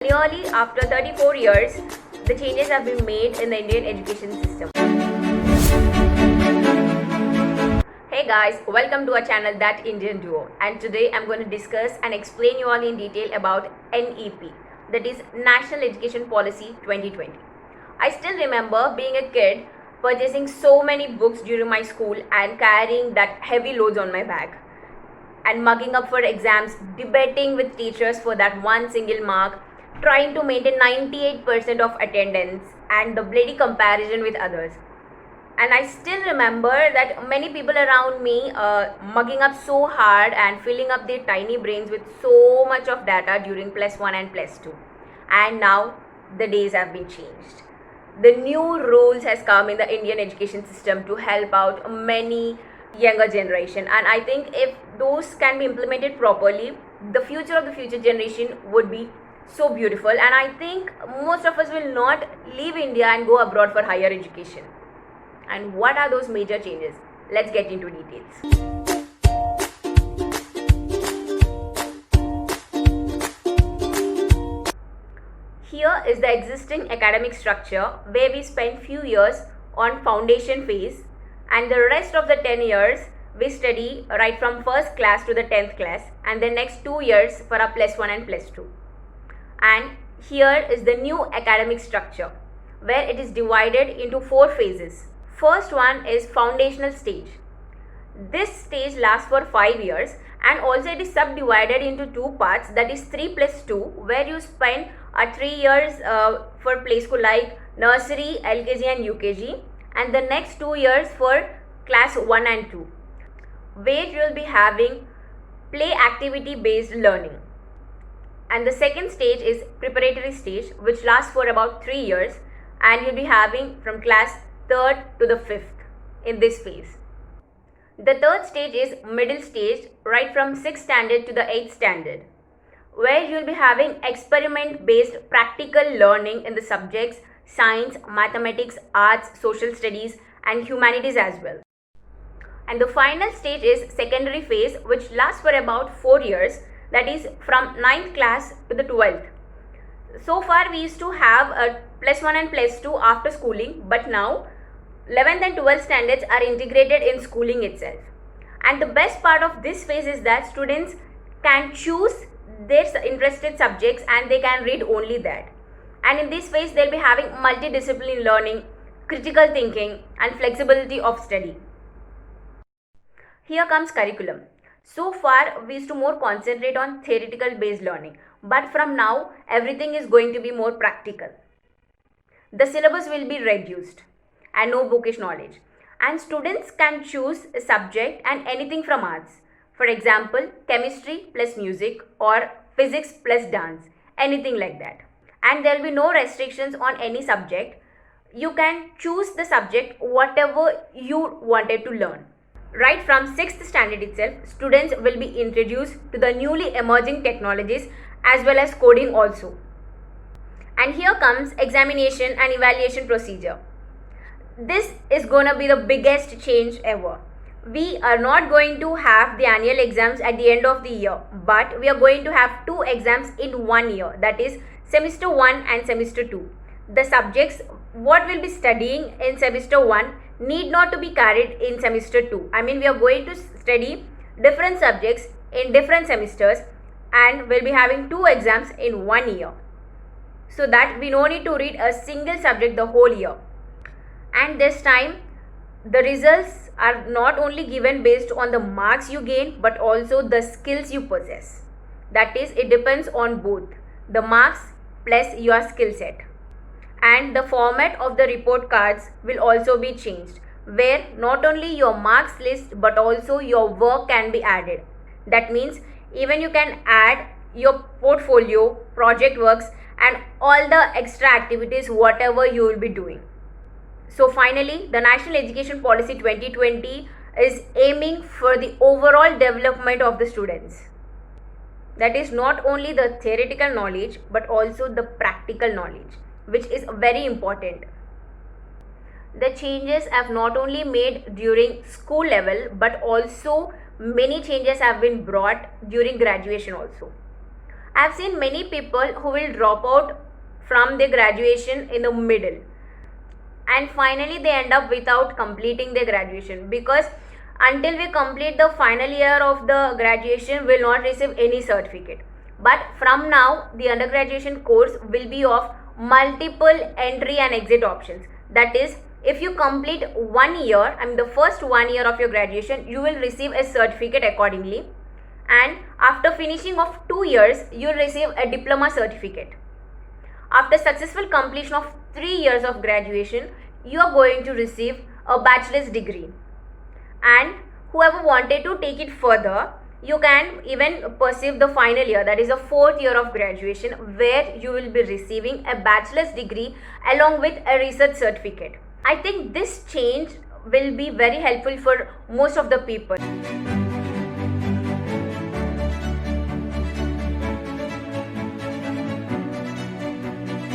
Nearly after 34 years, the changes have been made in the Indian education system. Hey guys, welcome to our channel That Indian Duo, and today I'm going to discuss and explain you all in detail about NEP, that is National Education Policy 2020. I still remember being a kid purchasing so many books during my school and carrying that heavy loads on my back and mugging up for exams, debating with teachers for that one single mark, trying to maintain 98% of attendance and the bloody comparison with others. And I still remember that many people around me mugging up so hard and filling up their tiny brains with so much of data during +1 and +2. And now the days have been changed. The new rules has come in the Indian education system to help out many younger generation, and I think if those can be implemented properly, the future of the future generation would be so beautiful, and I think most of us will not leave India and go abroad for higher education. And what are those major changes? Let's get into details. Here is the existing academic structure where we spend few years on foundation phase, and the rest of the 10 years we study right from first class to the 10th class, and the next 2 years for our +1 and +2. And here is the new academic structure where it is divided into 4 phases. First one is foundational stage. This stage lasts for 5 years, and also it is subdivided into 2 parts, that is 3 + 2, where you spend 3 years for play school like nursery, LKG and UKG, and the next 2 years for class 1 and 2, where you will be having play activity based learning. And the second stage is preparatory stage, which lasts for about 3 years, and you'll be having from class 3rd to the 5th in this phase. The third stage is middle stage, right from 6th standard to the 8th standard, where you'll be having experiment based practical learning in the subjects science, mathematics, arts, social studies and humanities as well. And the final stage is secondary phase, which lasts for about 4 years, that is from 9th class to the 12th. So far we used to have a +1 and +2 after schooling, but now 11th and 12th standards are integrated in schooling itself. And the best part of this phase is that students can choose their interested subjects and they can read only that. And in this phase they'll be having multidisciplinary learning, critical thinking and flexibility of study. Here comes curriculum. So far we used to more concentrate on theoretical based learning, but from now everything is going to be more practical. The syllabus will be reduced and no bookish knowledge, and students can choose a subject and anything from arts, for example chemistry plus music or physics plus dance, anything like that. And there will be no restrictions on any subject. You can choose the subject whatever you wanted to learn. Right from 6th standard itself, students will be introduced to the newly emerging technologies as well as coding also. And here comes examination and evaluation procedure. This is gonna be the biggest change ever. We are not going to have the annual exams at the end of the year, but we are going to have 2 exams in 1 year, that is semester 1 and semester 2. The subjects what we'll be studying in semester 1 need not to be carried in semester 2. I mean, we are going to study different subjects in different semesters, and we'll be having 2 exams in 1 year, so that we don't need to read a single subject the whole year. And this time the results are not only given based on the marks you gain, but also the skills you possess. That is, it depends on both the marks plus your skill set. And the format of the report cards will also be changed, where not only your marks list but also your work can be added. That means even you can add your portfolio, project works and all the extra activities whatever you will be doing. So finally, the National Education Policy 2020 is aiming for the overall development of the students. That is not only the theoretical knowledge but also the practical knowledge, which is very important. The changes have not only made during school level, but also many changes have been brought during graduation also. I've seen many people who will drop out from their graduation in the middle, and finally they end up without completing their graduation, because until we complete the final year of the graduation we will not receive any certificate. But from now the undergraduation course will be of multiple entry and exit options. That is, if you complete 1 year, the first 1 year of your graduation, you will receive a certificate accordingly, and after finishing of 2 years you will receive a diploma certificate. After successful completion of 3 years of graduation, you are going to receive a bachelor's degree. And whoever wanted to take it further, you can even pursue the final year, that is the 4th year of graduation, where you will be receiving a bachelor's degree along with a research certificate. I think this change will be very helpful for most of the people.